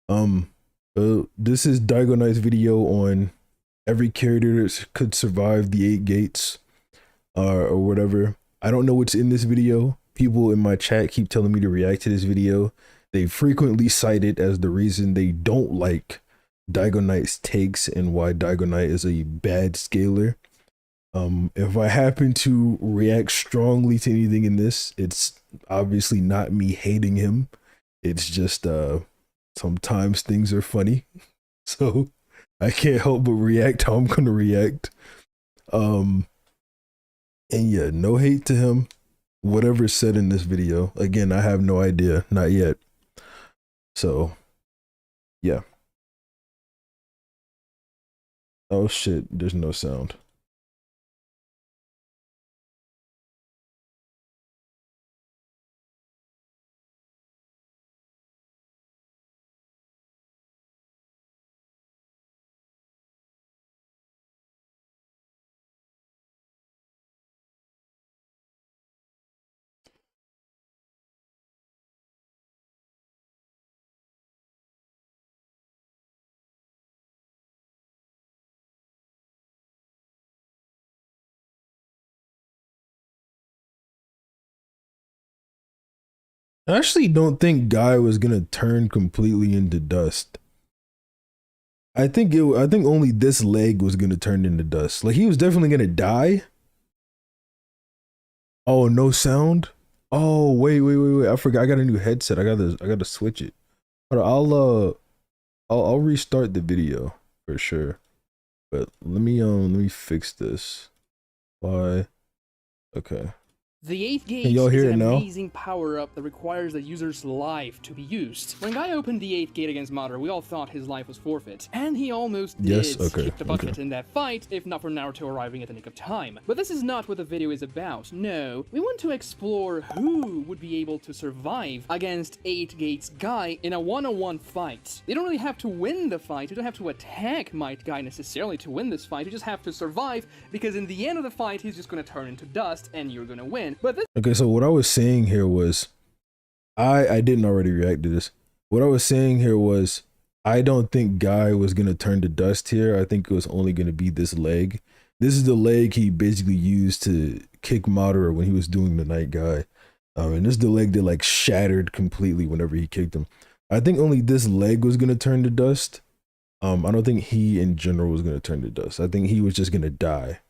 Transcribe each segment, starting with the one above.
Um, this is DygoKnight's video on every character that could survive the 8 gates, or whatever. I don't know what's in this video. People in my chat keep telling me to react to this video. They frequently cite it as the reason they don't like DygoKnight's takes and why DygoKnight is a bad scaler. If I happen to react strongly to anything in this, it's obviously not me hating him. It's just sometimes things are funny, so I can't help but react how I'm gonna react. And yeah, no hate to him. Whatever's said in this video, again, I have no idea, not yet. So yeah. Oh shit, there's no sound. I actually don't think Guy was gonna turn completely into dust. I think only this leg was gonna turn into dust. Like, he was definitely gonna die. Oh, no sound. Oh, wait. I forgot. I got a new headset. I gotta switch it. But I'll restart the video for sure. But let me fix this. Why? Okay. The 8th gate Can y'all is hear an it now? amazing power-up that requires the user's life to be used. When Guy opened the 8th gate against Madara, we all thought his life was forfeit. And he almost did kick the bucket in that fight, if not for Naruto arriving at the nick of time. But this is not what the video is about. No, we want to explore who would be able to survive against 8 gates Guy in a one-on-one fight. You don't really have to win the fight, you don't have to attack Might Guy necessarily to win this fight, you just have to survive, because in the end of the fight, he's just gonna turn into dust, and you're gonna win. But this Okay, so what I was saying here was, I didn't already react to this. What I was saying here was, I don't think Guy was gonna turn to dust here. I think it was only gonna be this leg. This is the leg he basically used to kick Madara when he was doing the night guy. And this is the leg that like shattered completely whenever he kicked him. I think only this leg was gonna turn to dust. I don't think he in general was gonna turn to dust. I think he was just gonna die.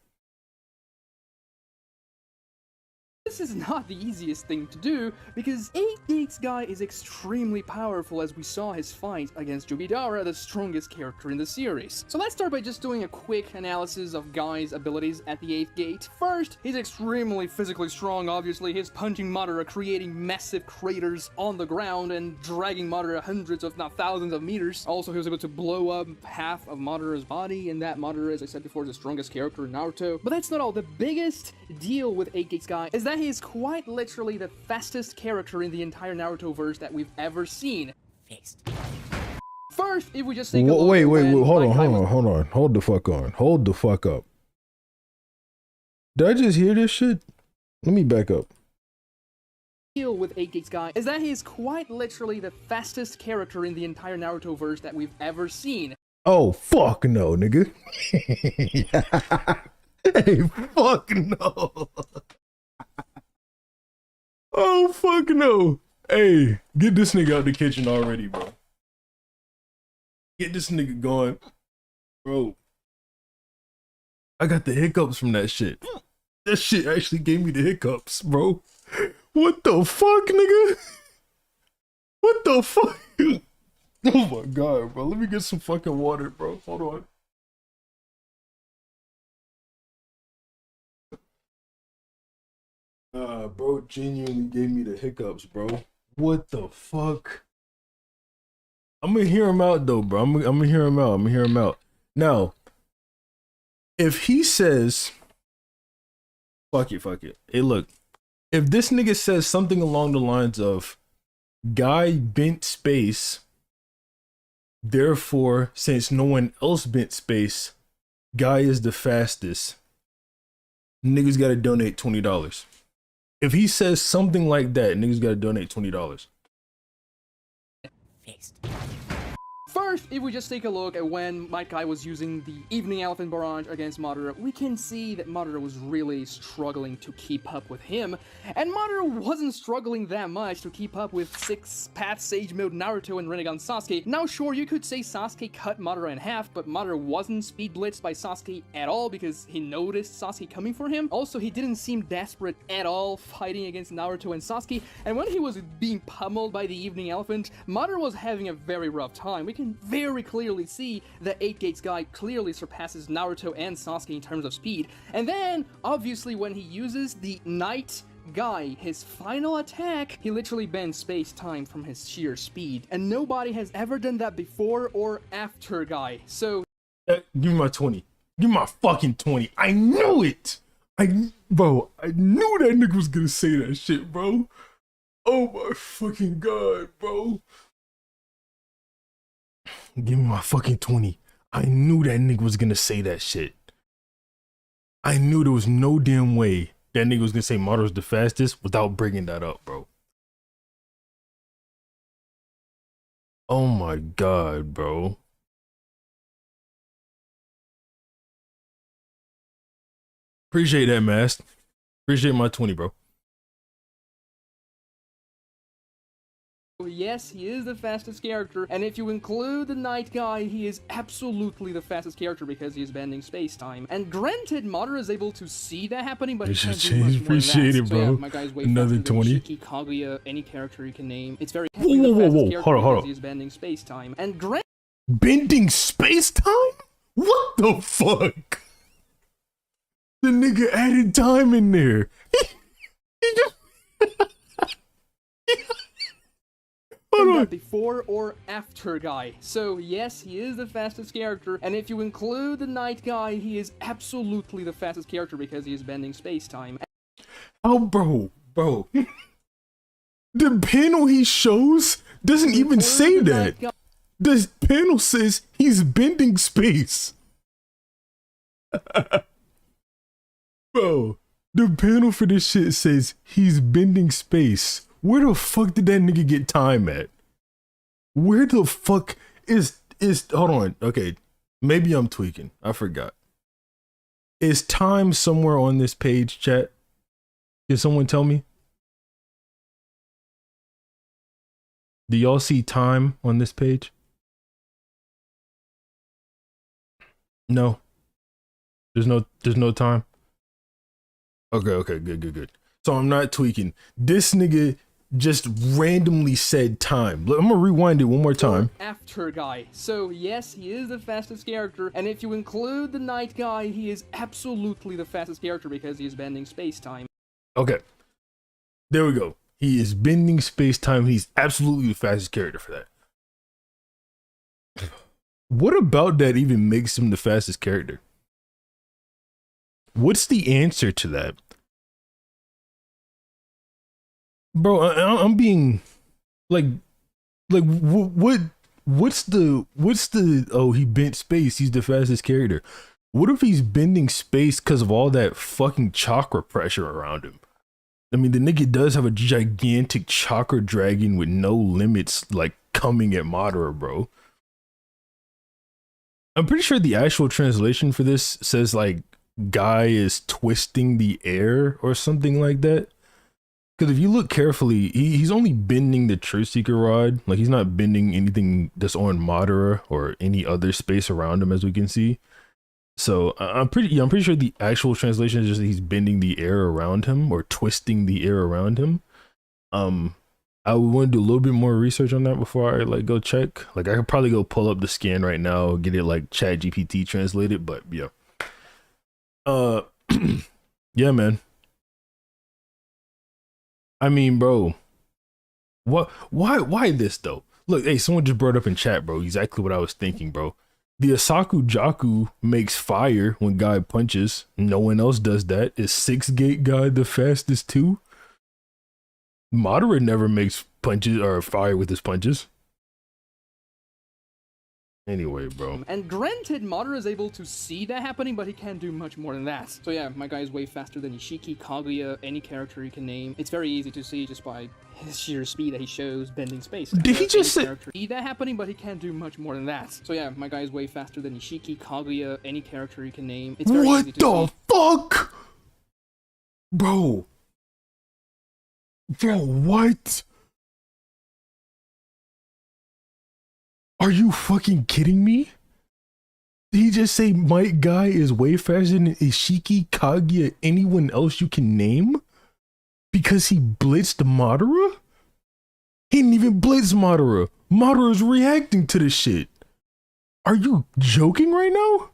This is not the easiest thing to do, because 8 gates Guy is extremely powerful, as we saw his fight against Jubidara, the strongest character in the series. So let's start by just doing a quick analysis of Guy's abilities at the 8th gate. First, he's extremely physically strong, obviously. He's punching Madara, creating massive craters on the ground and dragging Madara hundreds if not thousands of meters. Also, he was able to blow up half of Madara's body, and that Madara, as I said before, is the strongest character in Naruto. But that's not all. The biggest deal with 8 gates Guy is that he is quite literally the fastest character in the entire Naruto verse that we've ever seen. First, if we just take a look Wait, hold on. Hold the fuck up. Did I just hear this shit? Let me back up. Deal with 8 gates Guy is that he is quite literally the fastest character in the entire Naruto verse that we've ever seen. Oh, fuck no, nigga. Hey, fuck no. Oh, fuck no. Hey, get this nigga out the kitchen already, bro. Get this nigga going. Bro, I got the hiccups from that shit. That shit actually gave me the hiccups, bro. What the fuck, nigga? What the fuck? Oh my god, bro. Let me get some fucking water, bro. Hold on. Bro genuinely gave me the hiccups, bro. What the fuck? I'm gonna hear him out though, bro. I'm gonna hear him out. Now, if he says, fuck it. Hey, look, if this nigga says something along the lines of, Guy bent space, therefore, since no one else bent space, Guy is the fastest, niggas gotta donate $20. If he says something like that, niggas gotta donate $20. first, if we just take a look at when Might Guy was using the Evening Elephant Barrage against Madara, we can see that Madara was really struggling to keep up with him, and Madara wasn't struggling that much to keep up with 6-path Sage Mode Naruto and Rinnegan Sasuke. Now sure, you could say Sasuke cut Madara in half, but Madara wasn't speed blitzed by Sasuke at all because he noticed Sasuke coming for him. Also, he didn't seem desperate at all fighting against Naruto and Sasuke, and when he was being pummeled by the Evening Elephant, Madara was having a very rough time. We can very clearly see that 8 Gates Guy clearly surpasses Naruto and Sasuke in terms of speed. And then, obviously, when he uses the Night Guy, his final attack, he literally bends space-time from his sheer speed. And nobody has ever done that before or after Guy. So... Give me my 20. Give me my fucking 20. I knew it! Bro, I knew that nigga was gonna say that shit, bro. Oh my fucking god, bro. Give me my fucking 20. I knew that nigga was gonna say that shit. I knew there was no damn way that nigga was gonna say Madara's the fastest without bringing that up, bro. Oh my god, bro. Appreciate that, Mask. Appreciate my 20, bro. Yes, he is the fastest character, and if you include the Night Guy, he is absolutely the fastest character because he is bending space-time. And granted, Madara is able to see that happening, but he can't do much more than appreciate that. it, bro. So yeah, my guy's way Another faster 20. than Shiki, Kaguya, any character you can name. It's very Whoa. Hold on. he is bending space-time. And bending space-time? What the fuck? The nigga added time in there. He just... before or after Guy. So yes, he is the fastest character, and if you include the Night Guy, he is absolutely the fastest character because he is bending space-time. Oh, bro. The panel he shows doesn't even say that. The panel says he's bending space. Bro, the panel for this shit says he's bending space. Where the fuck did that nigga get time at? Where the fuck is hold on, okay, maybe I'm tweaking, I forgot. Is time somewhere on this page, chat? Can someone tell me? Do y'all see time on this page? No. There's no time. Okay, good. So I'm not tweaking. This nigga just randomly said time. I'm gonna rewind it one more time. After Guy. So yes, he is the fastest character, and if you include the Night Guy, he is absolutely the fastest character because he is bending space-time. Okay. There we go. He is bending space-time. He's absolutely the fastest character for that. What about that even makes him the fastest character? What's the answer to that? Bro, I'm being like what's the oh, he bent space, he's the fastest character. What if he's bending space because of all that fucking chakra pressure around him? I mean, the nigga does have a gigantic chakra dragon with no limits like coming at Madara, bro. I'm pretty sure the actual translation for this says like Guy is twisting the air or something like that. Because if you look carefully, he's only bending the Truth Seeker rod. Like, he's not bending anything that's on Madara or any other space around him, as we can see. So I'm pretty sure the actual translation is just that he's bending the air around him or twisting the air around him. I would want to do a little bit more research on that before I like go check. Like, I could probably go pull up the scan right now, get it like Chat GPT translated. But yeah, yeah, man. I mean, bro, why this though? Look, hey, someone just brought up in chat, bro, exactly what I was thinking, bro. The Asaku Jaku makes fire when Guy punches. No one else does that. Is 6 Gate Guy the fastest too? Madara never makes punches or fire with his punches. Anyway, bro. And granted, Madara is able to see that happening, but he can't do much more than that. So yeah, my guy is way faster than Ishiki, Kaguya, any character you can name. It's very easy to see just by his sheer speed that he shows bending space. Did he just say see that happening, but he can't do much more than that. So yeah, my guy is way faster than Ishiki, Kaguya, any character you can name. It's very easy to see. What the fuck? Bro. Bro, what? Are you fucking kidding me? Did he just say Might Guy is way faster than Ishiki, Kaguya, anyone else you can name? Because he blitzed Madara? He didn't even blitz Madara. Madara's reacting to this shit. Are you joking right now?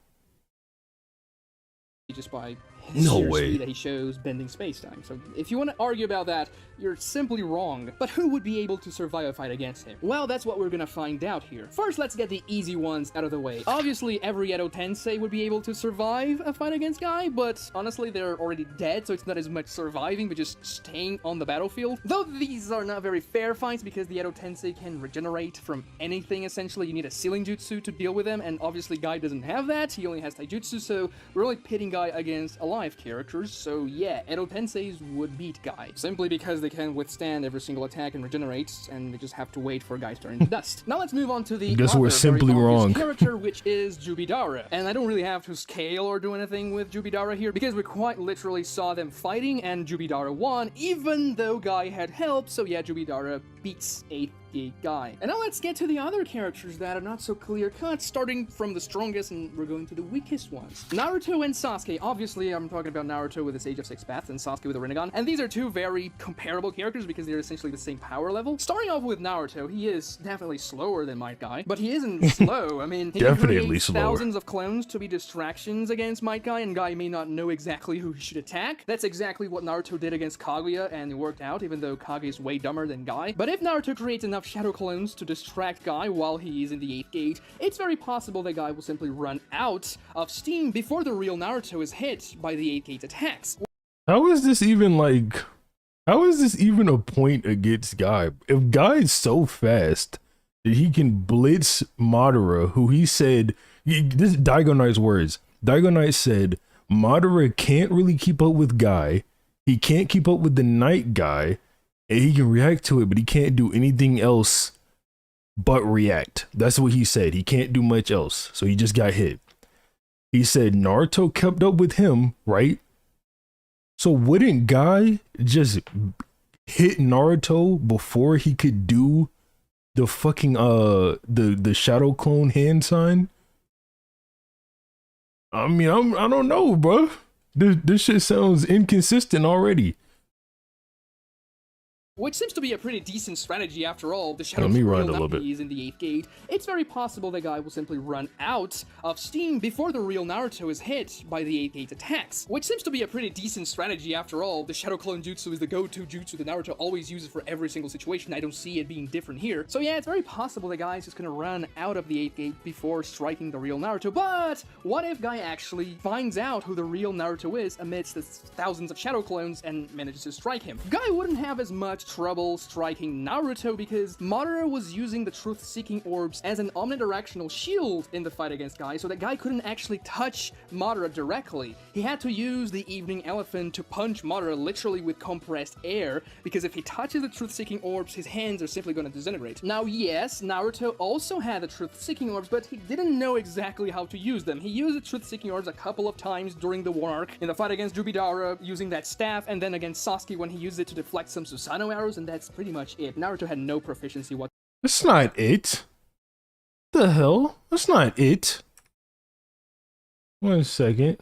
Just by his No sheer way. speed that he shows bending space-time. So if you want to argue about that, you're simply wrong. But who would be able to survive a fight against him? Well, that's what we're gonna find out here. First, let's get the easy ones out of the way. Obviously, every Edo Tensei would be able to survive a fight against Guy, but honestly, they're already dead, so it's not as much surviving, but just staying on the battlefield. Though these are not very fair fights, because the Edo Tensei can regenerate from anything, essentially. You need a sealing jutsu to deal with them, and obviously Guy doesn't have that. He only has taijutsu, so we're only pitting Guy against alive characters, so yeah, Edo Tenseis would beat Guy, simply because they can withstand every single attack and regenerate, and they just have to wait for Guy to turn into dust. Now let's move on to the Guess other we're simply very obvious wrong. character, which is Jubidara. And I don't really have to scale or do anything with Jubidara here, because we quite literally saw them fighting, and Jubidara won, even though Guy had help, so yeah, Jubidara beats 8th Gate Guy. And now let's get to the other characters that are not so clear-cut, starting from the strongest, and we're going to the weakest ones. Naruto and Sasuke. Obviously, I'm talking about Naruto with his Age of Six Paths and Sasuke with the Rinnegan, and these are two very comparable characters because they're essentially the same power level. Starting off with Naruto, he is definitely slower than Might Guy, but he isn't slow. I mean, he Definitely creates slower. thousands of clones to be distractions against Might Guy, and Guy may not know exactly who he should attack. That's exactly what Naruto did against Kaguya, and it worked out, even though Kaguya is way dumber than Guy. But if Naruto creates enough shadow clones to distract Guy while he is in the 8th gate, it's very possible that Guy will simply run out of steam before the real Naruto is hit by the 8th gate attacks. How is this even like, how is this even a point against Guy? If Guy is so fast that he can blitz Madara, who he said, this is DygoKnight's words. DygoKnight said, Madara can't really keep up with Guy. He can't keep up with the Night Guy, and he can react to it, but he can't do anything else but react. That's what he said. He can't do much else, so he just got hit. He said Naruto kept up with him, right? So wouldn't Guy just hit Naruto before he could do the fucking the shadow clone hand sign? I mean, I don't know, bro. This shit sounds inconsistent already. Which seems to be a pretty decent strategy after all. The shadow Let me will run a not little bit. be in the 8th gate. It's very possible that Guy will simply run out of steam before the real Naruto is hit by the 8th gate attacks. Which seems to be a pretty decent strategy after all. The shadow clone jutsu is the go-to jutsu that Naruto always uses for every single situation. I don't see it being different here. So yeah, it's very possible that Guy is just gonna run out of the 8th gate before striking the real Naruto. But what if Guy actually finds out who the real Naruto is amidst the thousands of shadow clones and manages to strike him? Guy wouldn't have as much trouble striking Naruto because Madara was using the truth-seeking orbs as an omnidirectional shield in the fight against Guy, so that Guy couldn't actually touch Madara directly. He had to use the Evening Elephant to punch Madara literally with compressed air, because if he touches the truth-seeking orbs, his hands are simply going to disintegrate. Now yes, Naruto also had the truth-seeking orbs, but he didn't know exactly how to use them. He used the truth-seeking orbs a couple of times during the war arc, in the fight against Jubidara using that staff, and then against Sasuke when he used it to deflect some Susanoo arrows, and that's pretty much it. Naruto had no proficiency whatsoever. That's not it. The hell? That's not it. 1 second.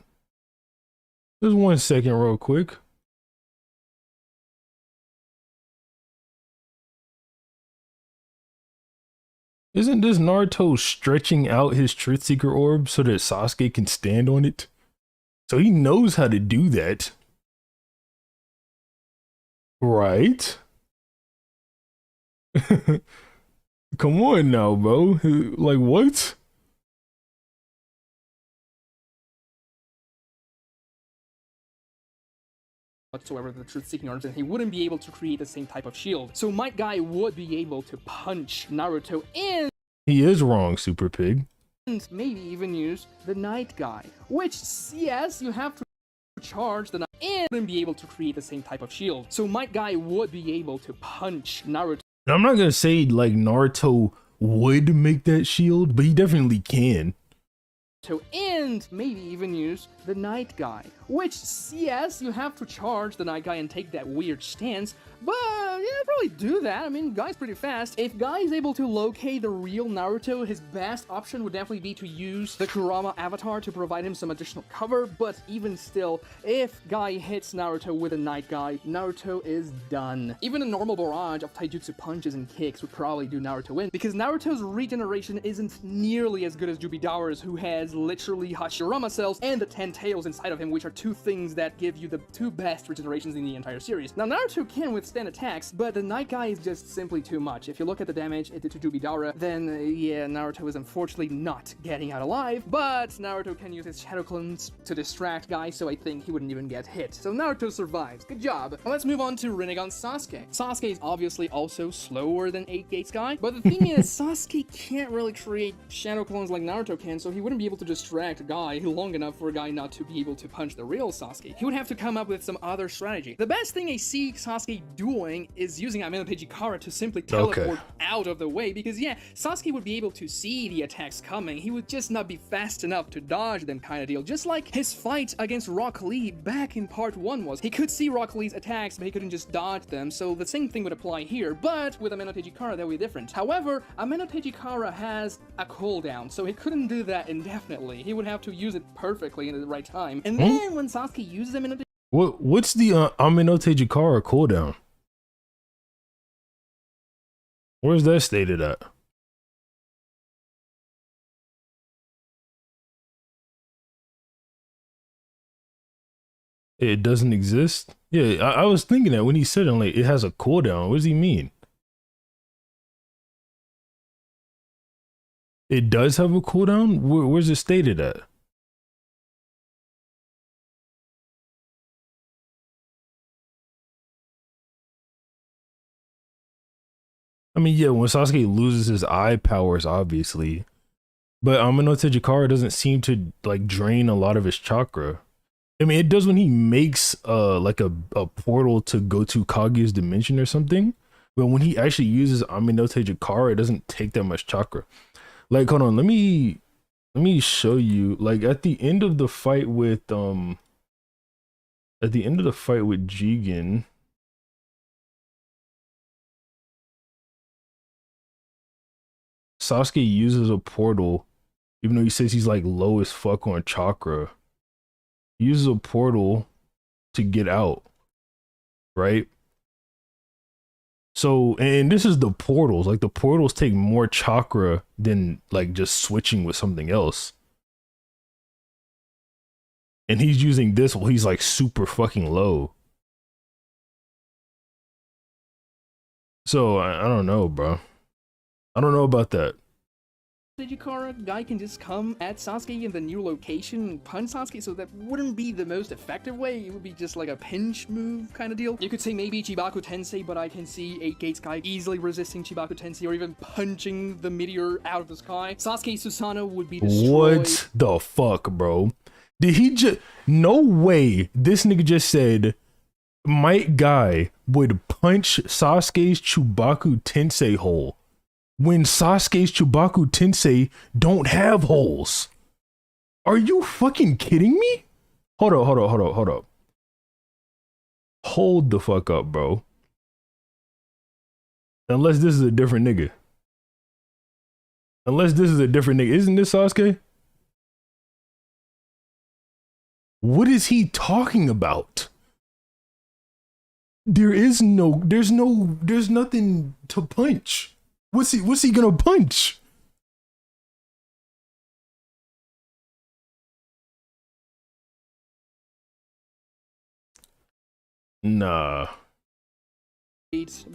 Just 1 second real quick. Isn't this Naruto stretching out his Truth Seeker orb so that Sasuke can stand on it? So he knows how to do that. Right? Come on now, bro. Like, what? The truth-seeking orbs, and he wouldn't be able to create the same type of shield. So Might Guy would be able to punch Naruto in. He is wrong, Super Pig. and maybe even use the night guy, which, yes, you have to charge the night and be able to create the same type of shield. So might guy would be able to punch Naruto. I'm not gonna say like Naruto would make that shield, but he definitely can. And maybe even use the night guy, which, yes, you have to charge the night guy and take that weird stance, but yeah, probably do that. I mean, Guy's pretty fast. If Guy is able to locate the real Naruto, his best option would definitely be to use the Kurama avatar to provide him some additional cover, but even still, if Guy hits Naruto with a night guy, Naruto is done. Even a normal barrage of taijutsu punches and kicks would probably do Naruto in, because Naruto's regeneration isn't nearly as good as Jubidawa's, who has literally Hashirama cells and the 10 tails inside of him, which are two things that give you the two best regenerations in the entire series. Now, Naruto can withstand attacks, but the night guy is just simply too much. If you look at the damage it did to Jubidawa, then yeah, Naruto is unfortunately not getting out alive, but Naruto can use his shadow clones to distract Guy, so I think he wouldn't even get hit. So Naruto survives. Good job. Now let's move on to Rinnegan Sasuke. Sasuke is obviously also slower than 8 Gates Guy, but the thing is, Sasuke can't really create shadow clones like Naruto can, so he wouldn't be able to distract Guy long enough for Guy not to be able to punch the real Sasuke. He would have to come up with some other strategy. The best thing I see Sasuke doing is using Amenoteji Kara to simply teleport out of the way, because yeah, Sasuke would be able to see the attacks coming, he would just not be fast enough to dodge them, kind of deal. Just like his fight against Rock Lee back in part 1 was. He could see Rock Lee's attacks, but he couldn't just dodge them, so the same thing would apply here, but with Amenoteji Kara that would be different. However, Amenoteji Kara has a cooldown, so he couldn't do that indefinitely. He would have to use it perfectly in the right time, and then when Sasuke uses Amenoteji... What's the Amenoteji Kara cooldown? Where's that stated at? It doesn't exist? Yeah, I was thinking that when he said it, like, it has a cooldown. What does he mean? It does have a cooldown? Where's it stated at? I mean, yeah, when Sasuke loses his eye powers, obviously. But Amenoteji Kara doesn't seem to, like, drain a lot of his chakra. I mean, it does when he makes, like, a portal to go to Kaguya's dimension or something. But when he actually uses Amenoteji Kara, it doesn't take that much chakra. Like, hold on, let me show you. Like, at the end of the fight with, Jigen, Sasuke uses a portal, even though he says he's like low as fuck on chakra. He uses a portal to get out, right? So, and this is the portals. Like, the portals take more chakra than like just switching with something else. And he's using this while he's like super fucking low. So I don't know, bro. I don't know about that. Kara, Guy can just come at Sasuke in the new location and punch Sasuke, so that wouldn't be the most effective way. It would be just like a pinch move kind of deal. You could say maybe Chibaku Tensei, but I can see 8 Gates Guy easily resisting Chibaku Tensei or even punching the meteor out of the sky. Sasuke Susanoo would be destroyed. What the fuck, bro? Did he just... No way this nigga just said Might Guy would punch Sasuke's Chibaku Tensei hole when Sasuke's Chibaku Tensei don't have holes. Are you fucking kidding me? Hold up. Hold the fuck up, bro. Unless this is a different nigga. Isn't this Sasuke? What is he talking about? There's nothing to punch. What's he gonna punch? Nah.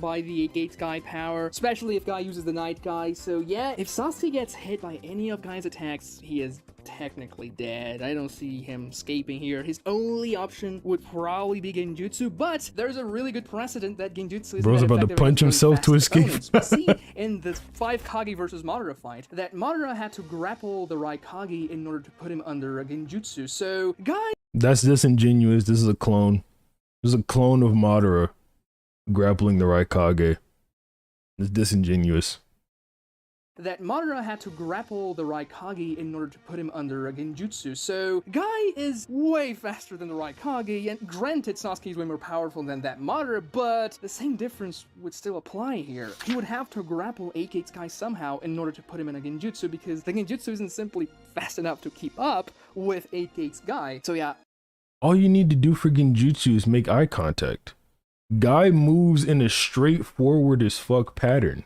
by the 8 Gates Guy power, especially if Guy uses the Night Guy. So yeah, if Sasuke gets hit by any of Guy's attacks, he is technically dead. I don't see him escaping here. His only option would probably be Genjutsu, but there's a really good precedent that Genjutsu is Bro's about to punch himself to escape. We see in the 5 Kage versus Madara fight that Madara had to grapple the Raikage in order to put him under a Genjutsu. So Guy... That's disingenuous. This is a clone. This is a clone of Madara grappling the Raikage. It's disingenuous. That Madara had to grapple the Raikage in order to put him under a Genjutsu. So Guy is way faster than the Raikage, and granted Sasuke is way more powerful than that Madara, but the same difference would still apply here. He would have to grapple 8 Gates Guy somehow in order to put him in a Genjutsu, because the Genjutsu isn't simply fast enough to keep up with 8 Gates Guy. So yeah. All you need to do for Genjutsu is make eye contact. Guy moves in a straightforward as fuck pattern.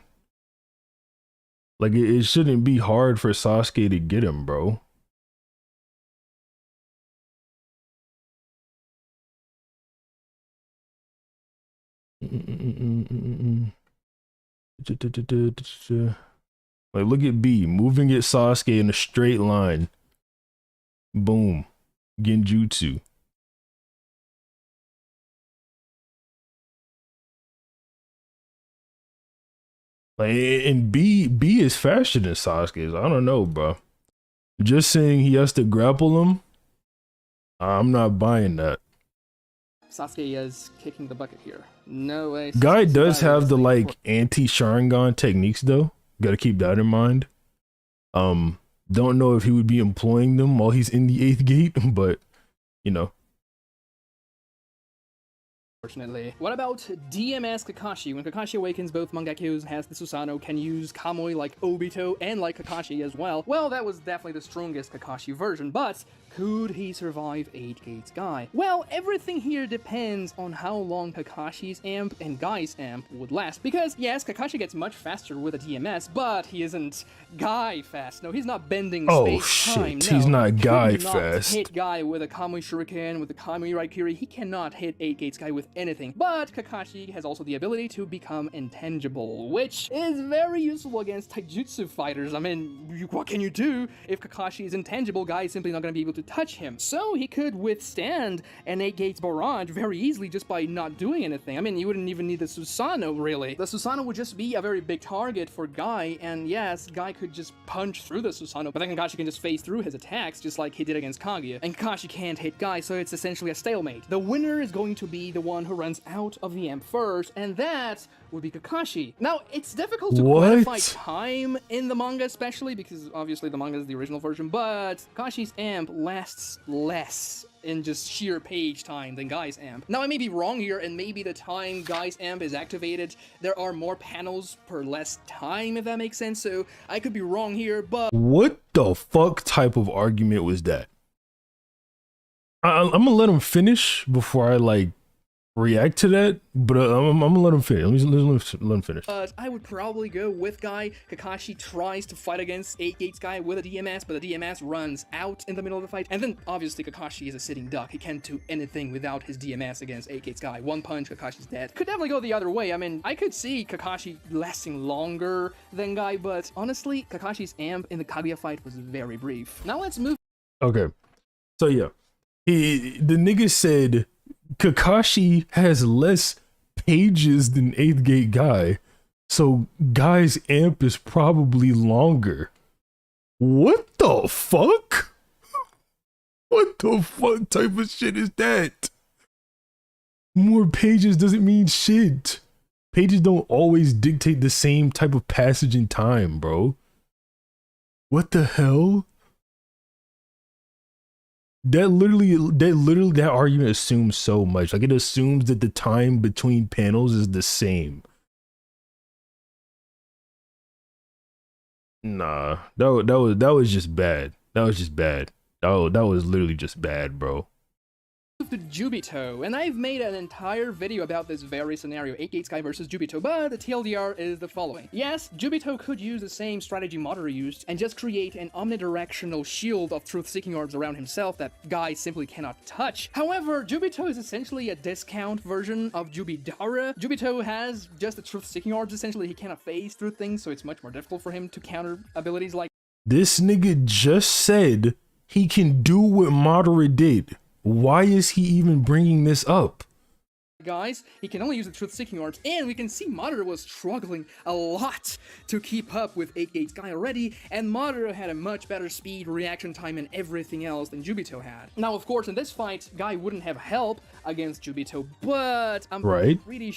Like, it shouldn't be hard for Sasuke to get him, bro. Like, look at B, moving at Sasuke in a straight line. Boom. Genjutsu. Like, and B is faster than Sasuke's. I don't know, bro. Just saying he has to grapple him, I'm not buying that. Sasuke is kicking the bucket here. No way. Guy does have the like anti-Sharingan techniques though. Gotta keep that in mind. Don't know if he would be employing them while he's in the 8th gate, but you know. Fortunately. What about DMS Kakashi? When Kakashi awakens, both Mangakyous has the Susanoo, can use Kamui like Obito and like Kakashi as well. Well, that was definitely the strongest Kakashi version, but could he survive 8 Gates Guy? Well, everything here depends on how long Kakashi's amp and Guy's amp would last, because yes, Kakashi gets much faster with a DMS, but he isn't Guy fast. No, he's not bending space-time. No, he's not Guy fast. Not hit Guy with a Kamui Shuriken, with the Kamui Raikiri. He cannot hit 8 Gates Guy with anything. But Kakashi has also the ability to become intangible, which is very useful against taijutsu fighters. I mean, what can you do if Kakashi is intangible? Guy is simply not going to be able to touch him. So he could withstand an 8 Gates barrage very easily just by not doing anything. I mean, you wouldn't even need the Susanoo, really. The Susanoo would just be a very big target for Guy, and yes, Guy could just punch through the Susanoo, but then Kakashi can just phase through his attacks just like he did against Kaguya. And Kakashi can't hit Guy, so it's essentially a stalemate. The winner is going to be the one who runs out of the amp first, and that would be Kakashi. Now, it's difficult to quantify time in the manga, especially because obviously the manga is the original version, but Kakashi's amp lasts less in just sheer page time than Guy's amp. Now, I may be wrong here, and maybe the time Guy's amp is activated, there are more panels per less time, if that makes sense, so I could be wrong here, but... What the fuck type of argument was that? I'm gonna let him finish before I, like, react to that, but I'm gonna let him finish. Let him finish. I would probably go with Guy. Kakashi tries to fight against 8 Gates Guy with a DMS, but the DMS runs out in the middle of the fight. And then, obviously, Kakashi is a sitting duck. He can't do anything without his DMS against 8 Gates Guy. One punch, Kakashi's dead. Could definitely go the other way. I mean, I could see Kakashi lasting longer than Guy, but honestly, Kakashi's amp in the Kaguya fight was very brief. Now let's move. Okay. So yeah, the nigga said Kakashi has less pages than 8th Gate Guy, so Guy's amp is probably longer. What the fuck? What the fuck type of shit is that? More pages doesn't mean shit. Pages don't always dictate the same type of passage in time, bro. What the hell? That argument assumes so much. Like, it assumes that the time between panels is the same. Nah, that was just bad. That was just bad. That was literally just bad, bro. to Jubito, and I've made an entire video about this very scenario, 8 Gates Guy versus Jubito, but the TLDR is the following. Yes, Jubito could use the same strategy Madara used and just create an omnidirectional shield of truth-seeking orbs around himself that Guy simply cannot touch. However, Jubito is essentially a discount version of Jubidara. Jubito has just the truth-seeking orbs, essentially. He cannot phase through things, so it's much more difficult for him to counter abilities like... This nigga just said he can do what Madara did. Why is he even bringing this up? Guys, he can only use the truth-seeking orbs, and we can see Madara was struggling a lot to keep up with 8 Gates Guy already, and Madara had a much better speed, reaction time, and everything else than Jubito had. Now, of course, in this fight, Guy wouldn't have help against Jubito, but I'm pretty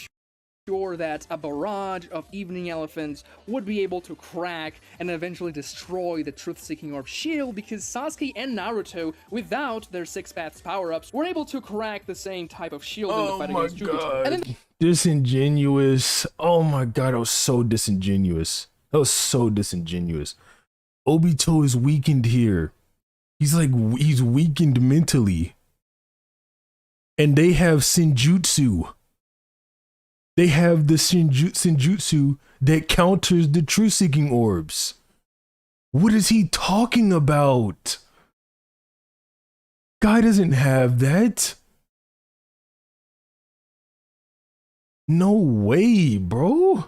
sure that a barrage of evening elephants would be able to crack and eventually destroy the truth-seeking orb shield, because Sasuke and Naruto, without their 6 paths power-ups, were able to crack the same type of shield in the fight against Jubito. And then disingenuous. Oh my god, that was so disingenuous. That was so disingenuous. Obito is weakened here. He's weakened mentally. And they have Senjutsu. They have the Senjutsu that counters the truth-seeking orbs. What is he talking about? Guy doesn't have that. No way, bro.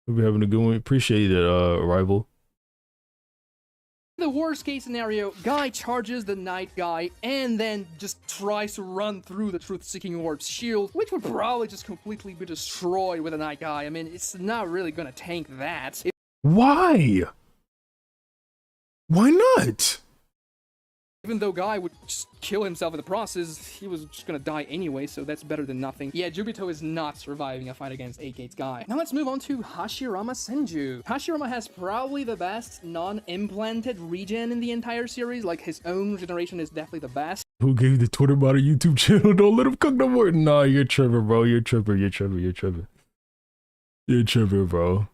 We're having a good one. Appreciate it, Rival. the worst case scenario, Guy charges the Night Guy and then just tries to run through the Truth-Seeking Orb's shield, which would probably just completely be destroyed with a Night Guy. I mean, it's not really gonna tank that. Why? Why not? Even though Guy would just kill himself in the process, he was just gonna die anyway, so that's better than nothing. Yeah, Jubito is not surviving a fight against 8 Gates Guy. Now let's move on to Hashirama Senju. Hashirama has probably the best non-implanted regen in the entire series. Like, his own regeneration is definitely the best. Who gave the Twitter bot a YouTube channel? Don't let him cook no more. Nah, you're tripping, bro. You're tripping, you're tripping, you're tripping. You're tripping, bro.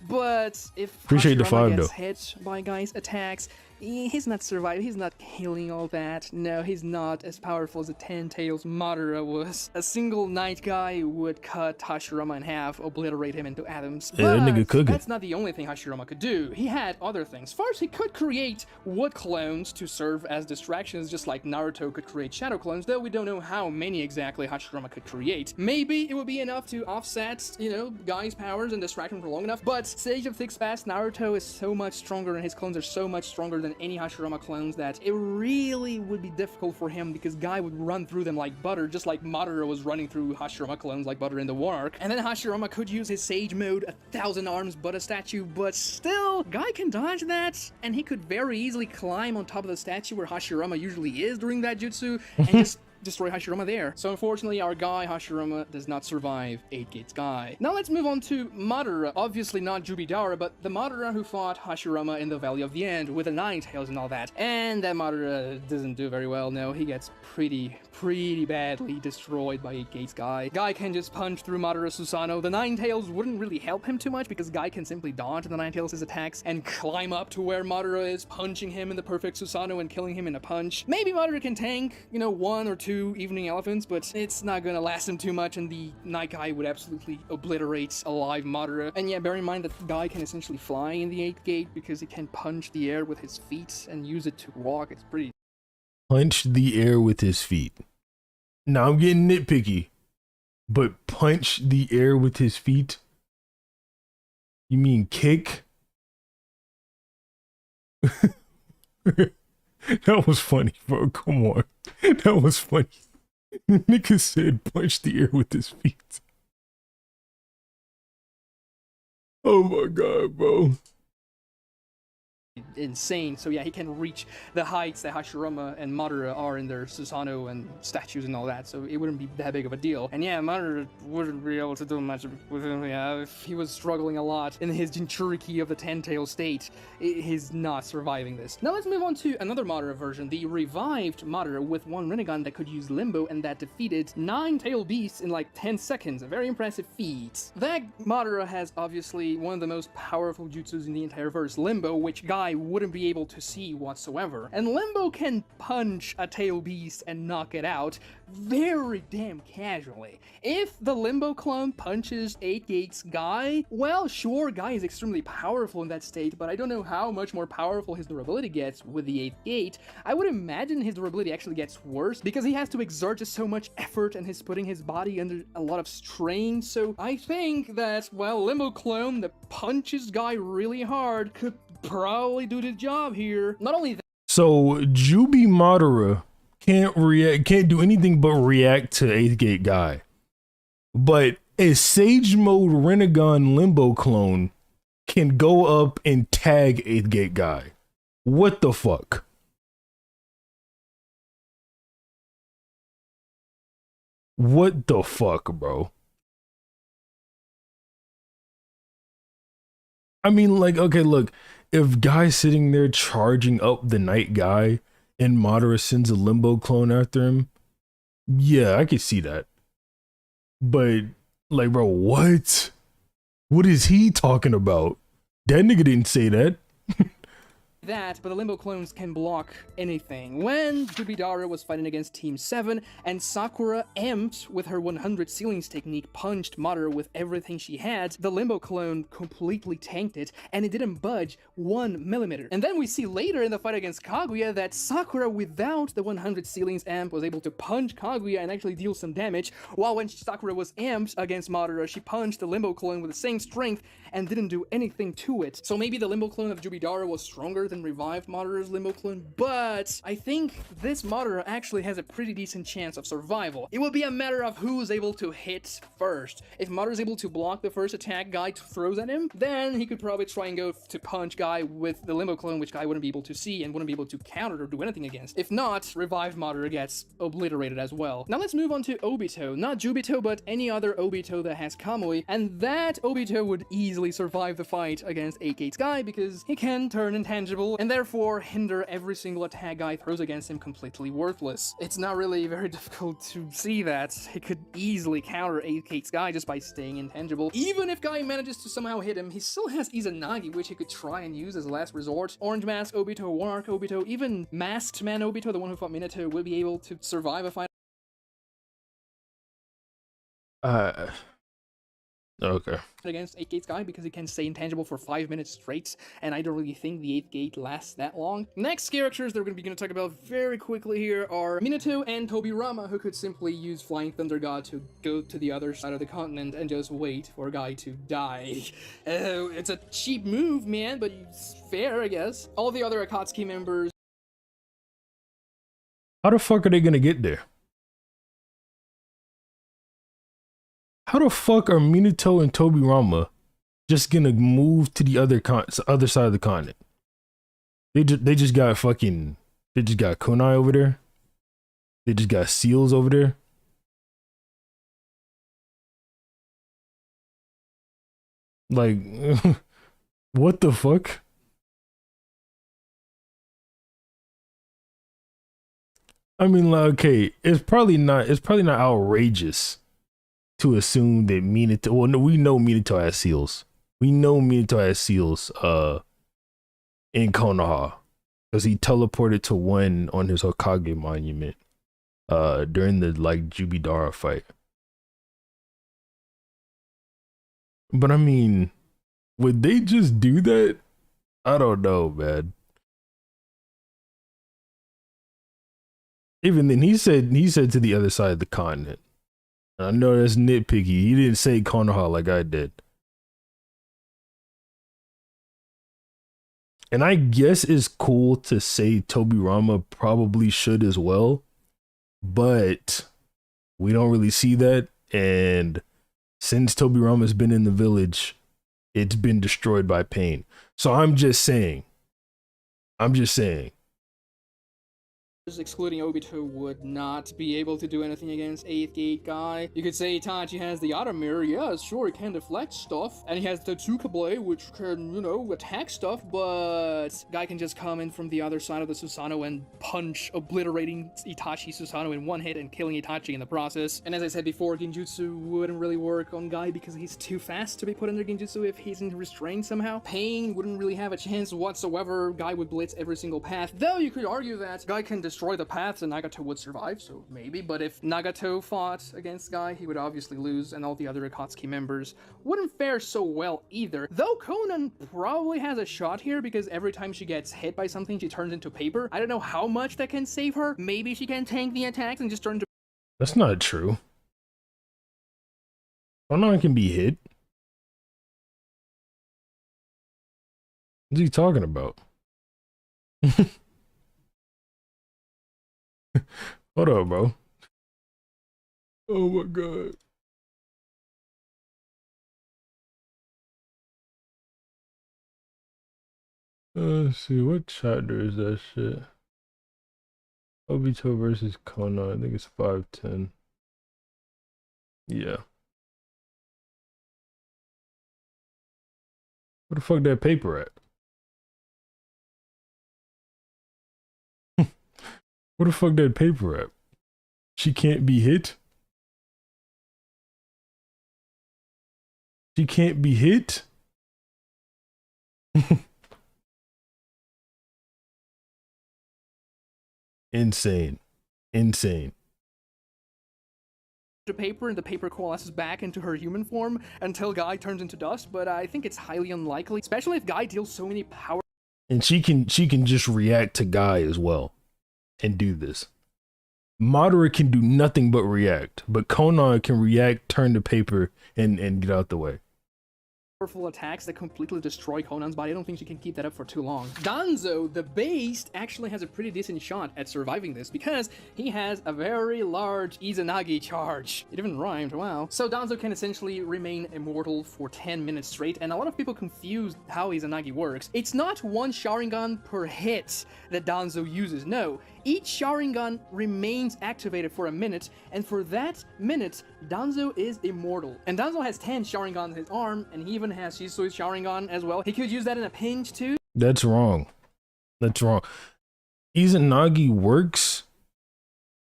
But if Appreciate the Hashirama five, gets though. hit by Guy's attacks, he's not surviving, he's not healing all that. No, he's not as powerful as the Ten Tails Madara was. A single Night Guy would cut Hashirama in half, obliterate him into atoms. Yeah, that nigga But cooking. that's not the only thing Hashirama could do. He had other things. First, he could create wood clones to serve as distractions, just like Naruto could create shadow clones, though we don't know how many exactly Hashirama could create. Maybe it would be enough to offset, you know, Guy's powers and distract him for long enough, but Sage of Six Paths Naruto is so much stronger and his clones are so much stronger than any Hashirama clones that it really would be difficult for him, because Guy would run through them like butter, just like Madara was running through Hashirama clones like butter in the war arc. And then Hashirama could use his Sage mode, 1,000 arms but a statue, but still, Guy can dodge that, and he could very easily climb on top of the statue where Hashirama usually is during that jutsu, and just destroy Hashirama there. So unfortunately, our guy Hashirama does not survive 8 Gates Guy. Now let's move on to Madara. Obviously not Jubidara, but the Madara who fought Hashirama in the Valley of the End with the Nine Tails and all that. And that Madara doesn't do very well. No, he gets pretty badly destroyed by 8 Gates Guy. Guy can just punch through Madara Susanoo. The Nine Tails wouldn't really help him too much, because Guy can simply dodge the Nine Tails' attacks and climb up to where Madara is, punching him in the perfect Susanoo and killing him in a punch. Maybe Madara can tank, you know, 1 or 2 evening elephants, but it's not gonna last him too much, and the Night Guy would absolutely obliterate alive Madara. And yeah, bear in mind that Guy can essentially fly in the 8th gate, because he can punch the air with his feet and use it to walk. It's pretty... Punch the air with his feet. Now I'm getting nitpicky, but punch the air with his feet? You mean kick? That was funny, bro. Come on. That was funny. Nigga said punch the air with his feet. Oh my god, bro. Insane. So yeah, he can reach the heights that Hashirama and Madara are in their Susanoo and statues and all that, so it wouldn't be that big of a deal. And yeah, Madara wouldn't be able to do much with him. Yeah, if he was struggling a lot in his Jinchuriki of the Ten-Tail state, he's not surviving this. Now let's move on to another Madara version, the revived Madara with one Rinnegan that could use Limbo and that defeated 9 tail beasts in like 10 seconds. A very impressive feat. That Madara has obviously one of the most powerful jutsus in the entire verse, Limbo, which Guy Guy wouldn't be able to see whatsoever. And Limbo can punch a tail beast and knock it out very damn casually. If the Limbo clone punches 8 Gates Guy, well, sure, Guy is extremely powerful in that state, but I don't know how much more powerful his durability gets with the 8th gate. I would imagine his durability actually gets worse because he has to exert just so much effort and he's putting his body under a lot of strain. So I think that, well, Limbo clone that punches Guy really hard could probably do the job here. Not only that, so Jubi Madara can't do anything but react to 8th gate Guy. But a Sage Mode Renegon Limbo clone can go up and tag 8th gate Guy. What the fuck? What the fuck, bro? I mean, like, okay, look, if Guy's sitting there charging up the night guy and Madara sends a Limbo clone after him, yeah, I could see that. But, like, bro, what? What is he talking about? That nigga didn't say that. but the Limbo clones can block anything. When Jubidara was fighting against Team 7 and Sakura amped with her 100 ceilings technique punched Madara with everything she had, the Limbo clone completely tanked it and it didn't budge 1 millimeter. And then we see later in the fight against Kaguya that Sakura without the 100 ceilings amp was able to punch Kaguya and actually deal some damage, while when Sakura was amped against Madara, she punched the Limbo clone with the same strength and didn't do anything to it. So maybe the Limbo clone of Jubidara was stronger than revived Madara's Limbo clone, but I think this Madara actually has a pretty decent chance of survival. It will be a matter of who's able to hit first. If Madara's able to block the first attack Guy throws at him, then he could probably try and go to punch Guy with the Limbo clone, which Guy wouldn't be able to see and wouldn't be able to counter or do anything against. If not, revived Madara gets obliterated as well. Now let's move on to Obito. Not Jubito, but any other Obito that has Kamui, and that Obito would easily survive the fight against 8 Gates Guy because he can turn intangible and therefore hinder every single attack Guy throws against him completely worthless. It's not really very difficult to see that. He could easily counter 8 Gates Guy just by staying intangible. Even if Guy manages to somehow hit him, he still has Izanagi, which he could try and use as a last resort. Orange Mask Obito, One Arc Obito, even Masked Man Obito, the one who fought Minato, will be able to survive a fight. Okay. Against 8 Gates Guy because he can stay intangible for 5 minutes straight, and I don't really think the 8th gate lasts that long. Next characters that we're going to talk about very quickly here are Minato and Tobirama, who could simply use Flying Thunder God to go to the other side of the continent and just wait for a guy to die. It's a cheap move, man, but it's fair, I guess. All the other Akatsuki members. How the fuck are they gonna get there? How the fuck are Minato and Tobirama just gonna move to the other side of the continent? They just got Kunai over there. They just got seals over there. Like, what the fuck? I mean, like, okay, it's probably not outrageous to assume that Minato, well, no, we know Minato has seals. We know Minato has seals in Konoha because he teleported to one on his Hokage monument during the like Jubidara fight. But I mean, would they just do that? I don't know, man. Even then, he said to the other side of the continent. I know that's nitpicky. He didn't say Konoha like I did. And I guess it's cool to say Tobirama probably should as well, but we don't really see that. And since Tobirama's been in the village, it's been destroyed by pain. So I'm just saying, excluding Obito, would not be able to do anything against 8th Gate Guy. You could say Itachi has the Auto Mirror, yeah, sure, it can deflect stuff, and he has the Tsuka Blade, which can, you know, attack stuff, but Guy can just come in from the other side of the Susanoo and punch, obliterating Itachi Susanoo in one hit and killing Itachi in the process. And as I said before, Genjutsu wouldn't really work on Guy because he's too fast to be put under Genjutsu if he's restrained somehow. Pain wouldn't really have a chance whatsoever. Guy would blitz every single path, though you could argue that Guy can destroy the paths and Nagato would survive, so maybe. But if Nagato fought against Guy, he would obviously lose, and all the other Akatsuki members wouldn't fare so well either. Though Conan probably has a shot here because every time she gets hit by something, she turns into paper. I don't know how much that can save her. Maybe she can tank the attacks and just turn into... That's not true. Conan can be hit. What's he talking about? Hold up, bro. Oh my god. Let's see, what chapter is that shit? Obito versus Konan, I think it's 510. Yeah. Where the fuck that paper at? Where the fuck that paper at? She can't be hit? She can't be hit? Insane. Insane. To paper, and the paper coalesces back into her human form until Guy turns into dust, but I think it's highly unlikely, especially if Guy deals so many power. And she can just react to Guy as well and do this. Madara can do nothing but react, but Konan can react, turn to paper, and get out the way. Powerful attacks that completely destroy Conan's body. I don't think she can keep that up for too long. Danzo, the Beast, actually has a pretty decent shot at surviving this because he has a very large Izanagi charge. It even rhymed, wow. So Danzo can essentially remain immortal for 10 minutes straight, and a lot of people confuse how Izanagi works. It's not one Sharingan per hit that Danzo uses, no. Each Sharingan remains activated for a minute, and for that minute, Danzo is immortal. And Danzo has 10 Sharingans in his arm, and he even has Shisui's Sharingan as well. He could use that in a pinch too. That's wrong. That's wrong. Izanagi works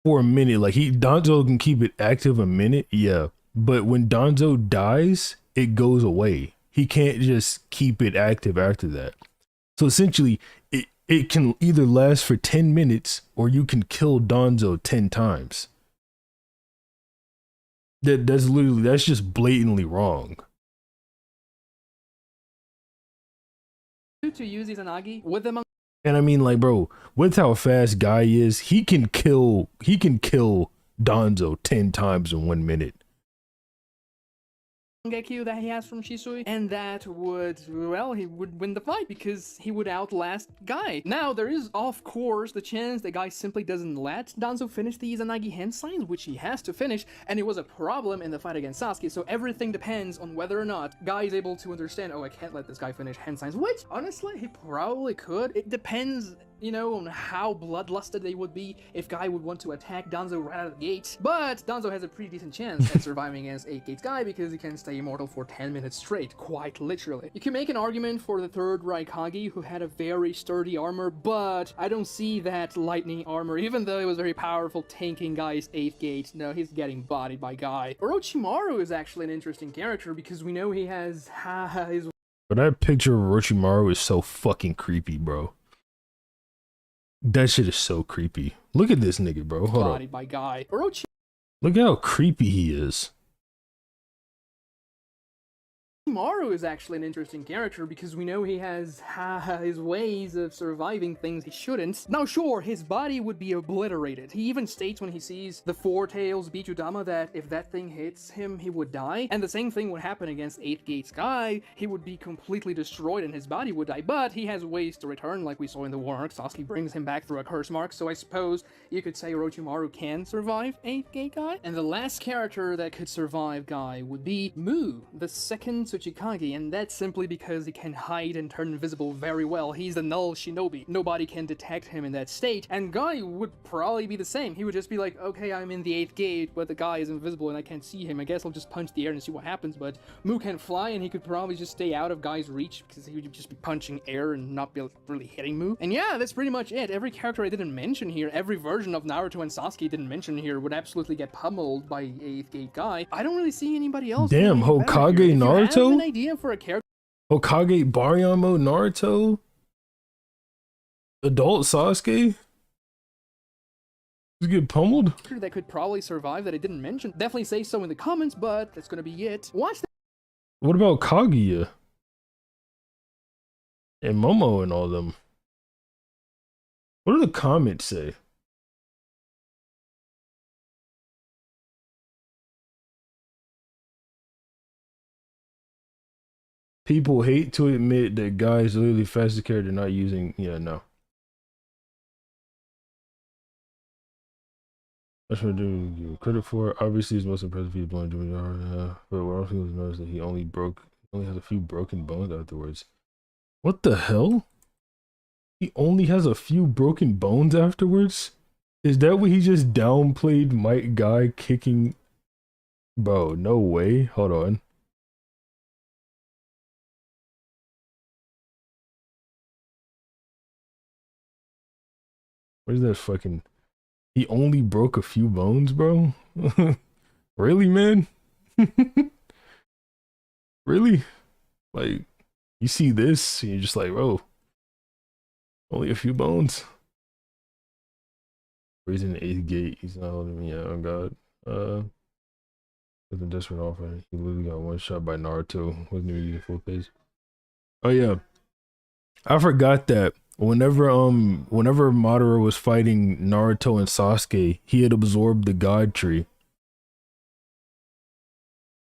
for a minute. Like, Danzo can keep it active a minute, yeah. But when Danzo dies, it goes away. He can't just keep it active after that. So essentially, it can either last for 10 minutes or you can kill Danzo 10 times. That's just blatantly wrong. To use Izanagi with them. And I mean, like, bro, with how fast Guy is, he can kill Danzo 10 times in 1 minute. Mangekyo that he has from Shisui, and that would, well, he would win the fight because he would outlast Guy. Now, there is, of course, the chance that Guy simply doesn't let Danzo finish the Izanagi hand signs, which he has to finish, and it was a problem in the fight against Sasuke, so everything depends on whether or not Guy is able to understand, oh, I can't let this guy finish hand signs, which, honestly, he probably could. It depends, you know, on how bloodlusted they would be if Guy would want to attack Danzo right out of the gate. But Danzo has a pretty decent chance at surviving against 8 Gates Guy because he can stay immortal for 10 minutes straight, quite literally. You can make an argument for the third Raikage, who had a very sturdy armor, but I don't see that lightning armor, even though it was very powerful, tanking Guy's 8th gate. No, he's getting bodied by Guy. Orochimaru is actually an interesting character because we know he has his... But that picture of Orochimaru is so fucking creepy, bro. That shit is so creepy. Look at this nigga, bro. Hold bodied up. by Guy. Look at how creepy he is. Orochimaru is actually an interesting character because we know he has his ways of surviving things he shouldn't. Now sure, his body would be obliterated. He even states when he sees the Four Tails Bichudama that if that thing hits him, he would die. And the same thing would happen against 8 Gates Guy. He would be completely destroyed and his body would die, but he has ways to return like we saw in the war arc. Sasuke brings him back through a curse mark, so I suppose you could say Orochimaru can survive 8 Gate Guy. And the last character that could survive Guy would be Mu, the second Tsuchikage, and that's simply because he can hide and turn invisible very well. He's the null shinobi. Nobody can detect him in that state, and Guy would probably be the same. He would just be like, okay, I'm in the 8th gate, but the guy is invisible and I can't see him. I guess I'll just punch the air and see what happens, but Mu can fly, and he could probably just stay out of Guy's reach because he would just be punching air and not be really hitting Mu. And yeah, that's pretty much it. Every character I didn't mention here, every version of Naruto and Sasuke didn't mention here, would absolutely get pummeled by 8th gate Guy. I don't really see anybody else. Damn, Hokage Naruto? If you have an idea for a character, Hokage Baryon mode Naruto? Adult Sasuke? Just get pummeled? that could probably survive that I didn't mention, definitely say so in the comments, but that's gonna be it. Watch that. What about Kaguya? And Momo and all them? What do the comments say? People hate to admit that Guy is literally fastest character not using. Yeah, no. That's what I do give credit for. Obviously, his most impressive feat is blowing Jimmy Hard, but what else was noticed that he only has a few broken bones afterwards. What the hell? He only has a few broken bones afterwards? Is that what he just downplayed Might Guy kicking? Bro, no way. Hold on. Where's that fucking... He only broke a few bones, bro? Really, man? Really? Like, you see this, and you're just like, bro, only a few bones? He's in the 8th gate. He's not holding me. Yeah, oh god. With a desperate offer, he literally got one shot by Naruto. Wasn't even using full face. Oh yeah, I forgot that whenever Madara was fighting Naruto and Sasuke, he had absorbed the God Tree.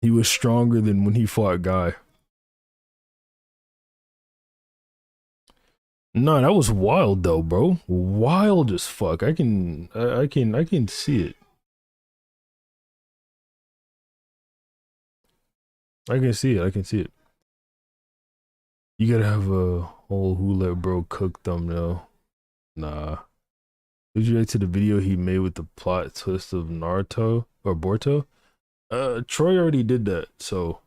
He was stronger than when he fought Guy. Nah, that was wild though, bro. Wild as fuck. I can see it. I can see it. I can see it. You gotta have a whole who let bro cook thumbnail. Nah. Did you react to the video he made with the plot twist of Naruto or Boruto? Troy already did that, so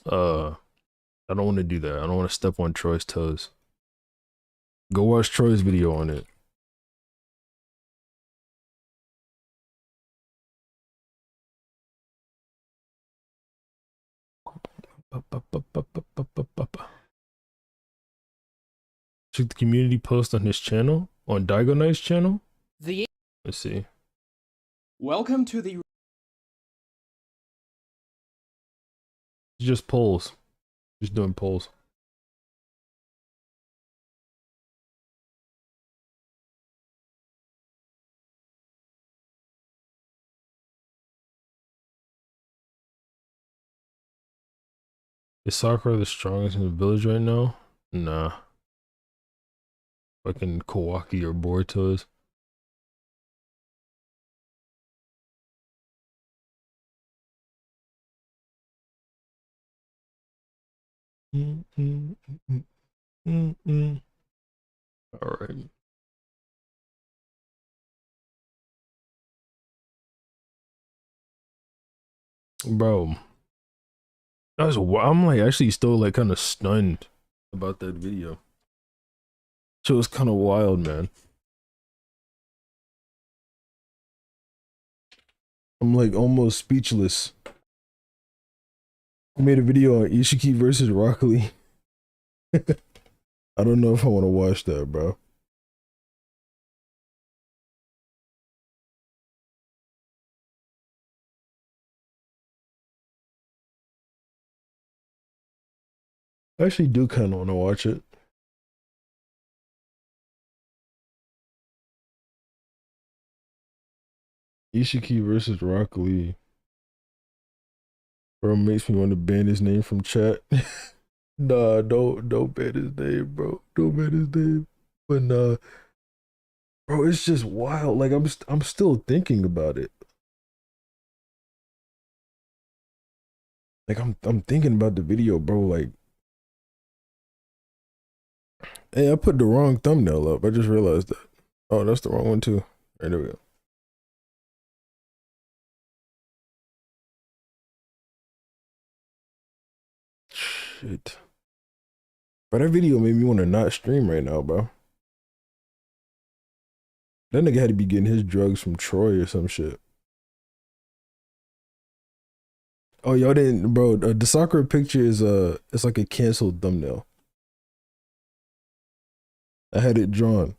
I don't want to do that. I don't want to step on Troy's toes. Go watch Troy's video on it. Check the community post on his channel, on DygoKnight's channel. Let's see. Welcome to the... Just polls. Just doing polls. Is Sakura the strongest in the village right now? Nah. Fucking Kawaki or Boruto is. All right. Bro. I'm like actually still like kind of stunned about that video. So it was kind of wild, man. I'm like almost speechless. I made a video on Ishiki versus Rock Lee. I don't know if I want to watch that, bro. I actually do kind of want to watch it. Ishiki versus Rock Lee. Bro, makes me want to ban his name from chat. Nah, don't ban his name, bro. Don't ban his name. But nah, bro, it's just wild. Like I'm still thinking about it. Like I'm thinking about the video, bro. Like, hey, I put the wrong thumbnail up. I just realized that. Oh, that's the wrong one too. Right, there we go. Shit. But that video made me want to not stream right now, bro. That nigga had to be getting his drugs from Troy or some shit. Oh, y'all didn't, bro. The Sakura picture is it's like a canceled thumbnail. I had it drawn.